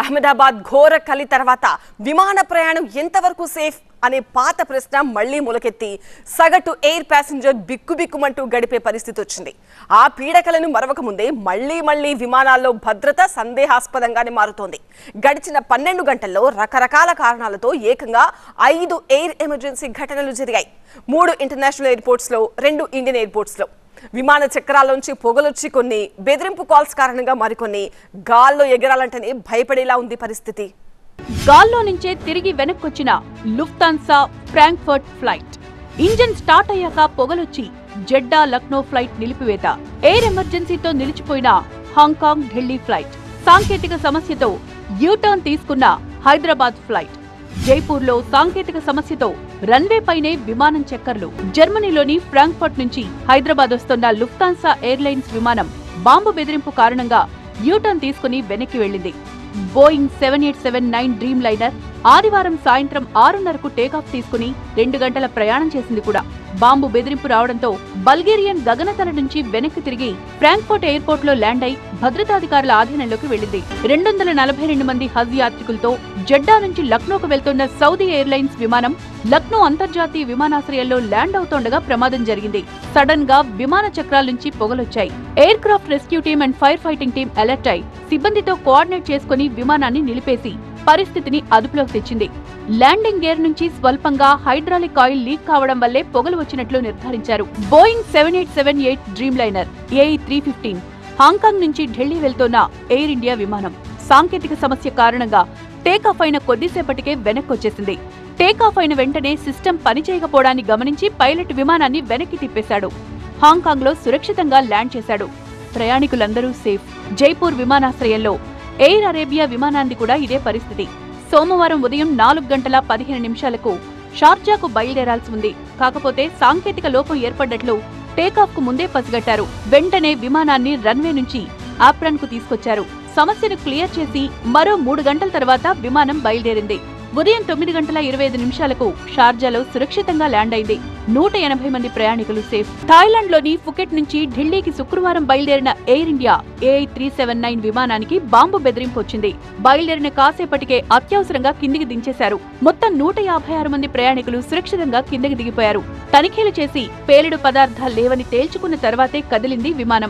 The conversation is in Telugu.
అహ్మదాబాద్ ఘోర కలి తర్వాత విమాన ప్రయాణం ఎంతవరకు సేఫ్ అనే పాత ప్రశ్న మళ్లీ మొలకెత్తి సగటు ఎయిర్ ప్యాసింజర్ బిక్కుబిక్కుమంటూ గడిపే పరిస్థితి వచ్చింది. ఆ పీడకలను మరవక ముందే మళ్లీ విమానాల్లో భద్రత సందేహాస్పదంగానే మారుతోంది. గడిచిన 12 గంటల్లో రకరకాల కారణాలతో ఏకంగా 5 ఎయిర్ ఎమర్జెన్సీ ఘటనలు జరిగాయి. 3 ఇంటర్నేషనల్ ఎయిర్పోర్ట్స్ లో, 2 ఇండియన్ ఎయిర్పోర్ట్స్ లో. విమాన చక్రాల్లోంచి పొగలొచ్చి కొన్ని, బెదిరింపు కాల్స్ కారణంగా మరికొన్ని. గాల్లో ఎగరాలంటేనే భయపడేలా ఉంది పరిస్థితి. గాల్లో నుంచే తిరిగి వెనక్కొచ్చిన Lufthansa Frankfurt flight. Engine start అయ్యాక పొగలొచ్చి జెడ్డా లక్నో ఫ్లైట్ నిలిపివేత. ఎయిర్ ఎమర్జెన్సీతో నిలిచిపోయిన హాంకాంగ్ ఢిల్లీ ఫ్లైట్. సాంకేతిక సమస్యతో యూటర్న్ తీసుకున్న హైదరాబాద్ ఫ్లైట్. జైపూర్లో సాంకేతిక సమస్యతో రన్వే పైనే విమానం చక్కర్లు. జర్మనీలోని ఫ్రాంక్ఫర్ట్ నుంచి హైదరాబాద్ వస్తున్న లుఫ్తాన్సా ఎయిర్లైన్స్ విమానం బాంబు బెదిరింపు కారణంగా యూటర్న్ తీసుకుని వెనక్కి వెళ్లింది. బోయింగ్ 7879 డ్రీమ్ లైనర్ ఆదివారం సాయంత్రం 6:30కు టేకాఫ్ తీసుకుని 2 గంటల ప్రయాణం చేసింది కూడా. బాంబు బెదిరింపు రావడంతో బల్గేరియన్ గగనతల నుంచి వెనక్కి తిరిగి ఫ్రాంక్ఫర్ట్ ఎయిర్పోర్ట్ లో ల్యాండ్ అయి భద్రతాధికారుల ఆధీనంలోకి వెళ్లింది. 242 మంది హజ్ యాత్రికులతో జెడ్డా నుంచి లక్నోకు వెళ్తున్న సౌదీ ఎయిర్లైన్స్ విమానం లక్నో అంతర్జాతీయ విమానాశ్రయంలో ల్యాండ్ అవుతుండగా ప్రమాదం జరిగింది. సడన్ గా విమాన చక్రాల నుంచి పొగలొచ్చాయి. Aircraft rescue team and fire fighting team alert అయి సిబ్బందితో కోఆర్డినేట్ చేసుకుని విమానాన్ని నిలిపేసి పరిస్థితిని అదుపులోకి తెచ్చింది. ల్యాండింగ్ గేర్ నుంచి స్వల్పంగా హైడ్రాలిక్ ఆయిల్ లీక్ కావడం వల్లే పొగలు వచ్చినట్లు నిర్ధారించారు. Boeing 7878 dream liner AE315 Hong Kong నుంచి ఢిల్లీ వెళ్తోన్న ఎయిర్ ఇండియా విమానం సాంకేతిక సమస్య కారణంగా టేకాఫ్ అయిన కొద్దిసేపటికే వెనక్కొచ్చేసింది. టేకాఫ్ అయిన వెంటనే సిస్టమ్ పనిచేయకపోవడాన్ని గమనించి పైలట్ విమానాన్ని వెనక్కి తిప్పేశాడు. హాంకాంగ్ లో సురక్షితంగా ల్యాండ్ చేశాడు. ప్రయాణికులందరూ సేఫ్. జైపూర్ విమానాశ్రయంలో ఎయిర్ అరేబియా విమానాన్ని కూడా ఇదే పరిస్థితి. సోమవారం ఉదయం 4:15 షార్జాకు బయలుదేరాల్సి ఉంది. కాకపోతే సాంకేతిక లోపం ఏర్పడ్డట్లు టేకాఫ్ కు ముందే పసిగట్టారు. వెంటనే విమానాన్ని రన్వే నుంచి ఆప్రాన్ కు తీసుకొచ్చారు. సమస్యను క్లియర్ చేసి మరో 3 గంటల తర్వాత విమానం బయలుదేరింది. ఉదయం 9:25 షార్జాలో సురక్షితంగా ల్యాండ్ అయింది. 180 మంది ప్రయాణికులు సేఫ్. థాయిలాండ్ లోని ఫుకెట్ నుంచి ఢిల్లీకి శుక్రవారం బయలుదేరిన ఎయిర్ ఇండియా AE379 విమానానికి బాంబు బెదిరింపు వచ్చింది. బయలుదేరిన కాసేపటికే అత్యవసరంగా కిందికి దించేశారు. మొత్తం 156 మంది ప్రయాణికులు సురక్షితంగా కిందికి దిగిపోయారు. తనిఖీలు చేసి పేలుడు పదార్థాలు లేవని తేల్చుకున్న తర్వాతే కదిలింది విమానం.